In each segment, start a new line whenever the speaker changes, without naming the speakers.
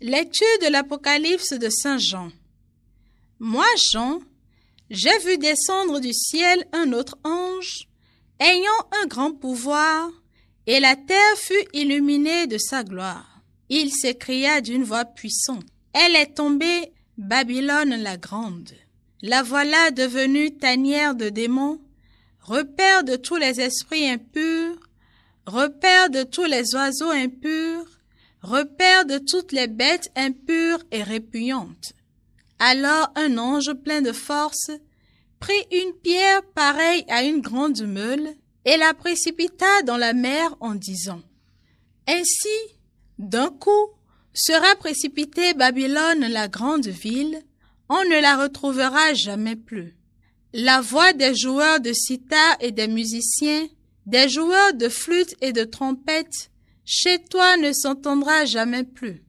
Lecture de l'Apocalypse de Saint Jean. Moi, Jean, j'ai vu descendre du ciel un autre ange, ayant un grand pouvoir, et la terre fut illuminée de sa gloire. Il s'écria d'une voix puissante, « Elle est tombée, Babylone la grande. La voilà devenue tanière de démons, repère de tous les esprits impurs, repère de tous les oiseaux impurs, repère de toutes les bêtes impures et répugnantes. » Alors un ange plein de force prit une pierre pareille à une grande meule et la précipita dans la mer en disant, « Ainsi, d'un coup, sera précipitée Babylone la grande ville, on ne la retrouvera jamais plus. La voix des joueurs de sitar et des musiciens, des joueurs de flûte et de trompette, chez toi ne s'entendra jamais plus.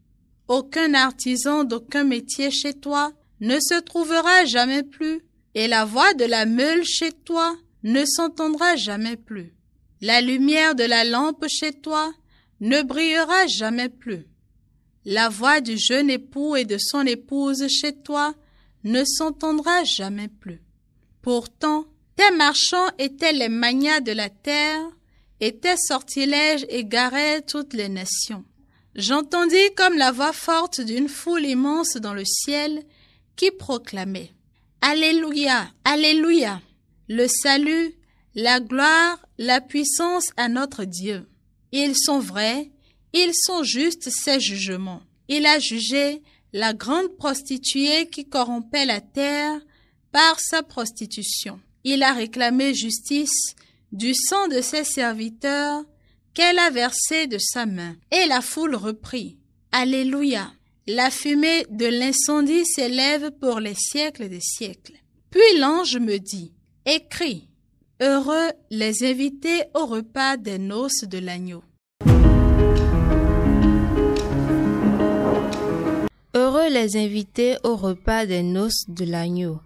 Aucun artisan d'aucun métier chez toi ne se trouvera jamais plus, et la voix de la meule chez toi ne s'entendra jamais plus. La lumière de la lampe chez toi ne brillera jamais plus. La voix du jeune époux et de son épouse chez toi ne s'entendra jamais plus. Pourtant, tes marchands étaient les magnats de la terre, et tes sortilèges égaraient toutes les nations. J'entendis comme la voix forte d'une foule immense dans le ciel qui proclamait « Alléluia, Alléluia! Le salut, la gloire, la puissance à notre Dieu. Ils sont vrais, ils sont justes ses jugements. Il a jugé la grande prostituée qui corrompait la terre par sa prostitution. Il a réclamé justice du sang de ses serviteurs qu'elle a versé de sa main. » Et la foule reprit « Alléluia! La fumée de l'incendie s'élève pour les siècles des siècles. » Puis l'ange me dit « Écris, heureux les invités au repas des noces de l'agneau. »
Heureux les invités au repas des noces de l'agneau.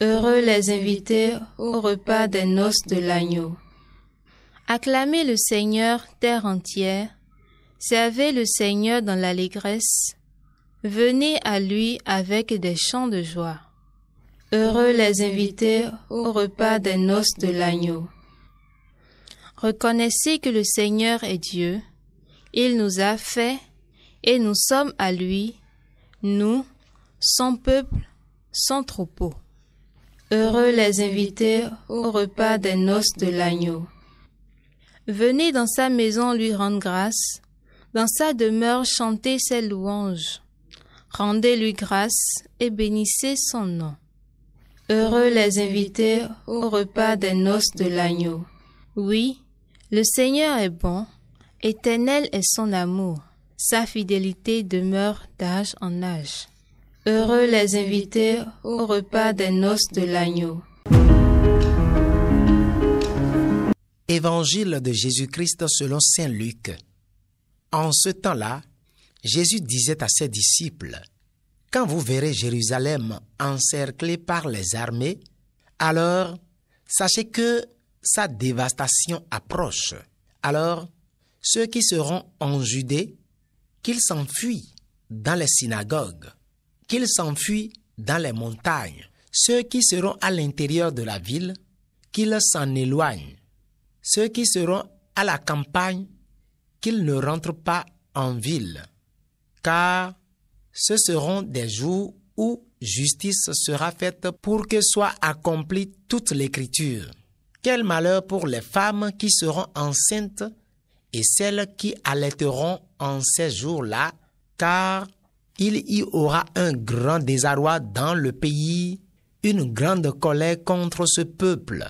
Heureux les invités au repas des noces de l'agneau. Acclamez le Seigneur, terre entière. Servez le Seigneur dans l'allégresse. Venez à lui avec des chants de joie. Heureux les invités au repas des noces de l'agneau. Reconnaissez que le Seigneur est Dieu. Il nous a fait et nous sommes à lui, nous, son peuple, son troupeau. Heureux les invités au repas des noces de l'agneau. Venez dans sa maison lui rendre grâce, dans sa demeure chantez ses louanges. Rendez-lui grâce et bénissez son nom. Heureux les invités au repas des noces de l'agneau. Oui, le Seigneur est bon, éternel est son amour, sa fidélité demeure d'âge en âge. Heureux les invités au repas des noces de l'agneau.
Évangile de Jésus-Christ selon saint Luc. En ce temps-là, Jésus disait à ses disciples, « Quand vous verrez Jérusalem encerclée par les armées, alors sachez que sa dévastation approche. Alors, ceux qui seront en Judée, qu'ils s'enfuient dans les synagogues, qu'ils s'enfuient dans les montagnes. Ceux qui seront à l'intérieur de la ville, qu'ils s'en éloignent. Ceux qui seront à la campagne, qu'ils ne rentrent pas en ville. Car ce seront des jours où justice sera faite pour que soit accomplie toute l'écriture. Quel malheur pour les femmes qui seront enceintes et celles qui allaiteront en ces jours-là, car il y aura un grand désarroi dans le pays, une grande colère contre ce peuple.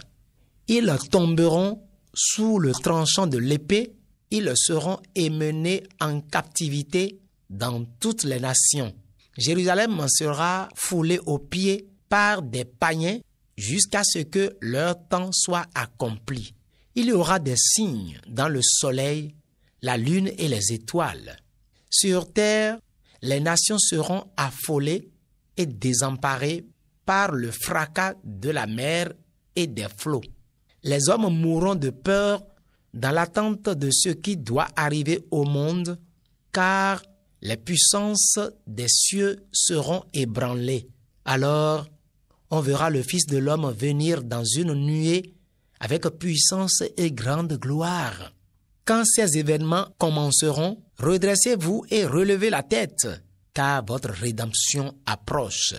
Ils tomberont sous le tranchant de l'épée, ils seront émenés en captivité dans toutes les nations. Jérusalem sera foulée aux pieds par des païens jusqu'à ce que leur temps soit accompli. Il y aura des signes dans le soleil, la lune et les étoiles. Sur terre, les nations seront affolées et désemparées par le fracas de la mer et des flots. Les hommes mourront de peur dans l'attente de ce qui doit arriver au monde, car les puissances des cieux seront ébranlées. Alors, on verra le Fils de l'homme venir dans une nuée avec puissance et grande gloire. Quand ces événements commenceront, redressez-vous et relevez la tête, car votre rédemption approche.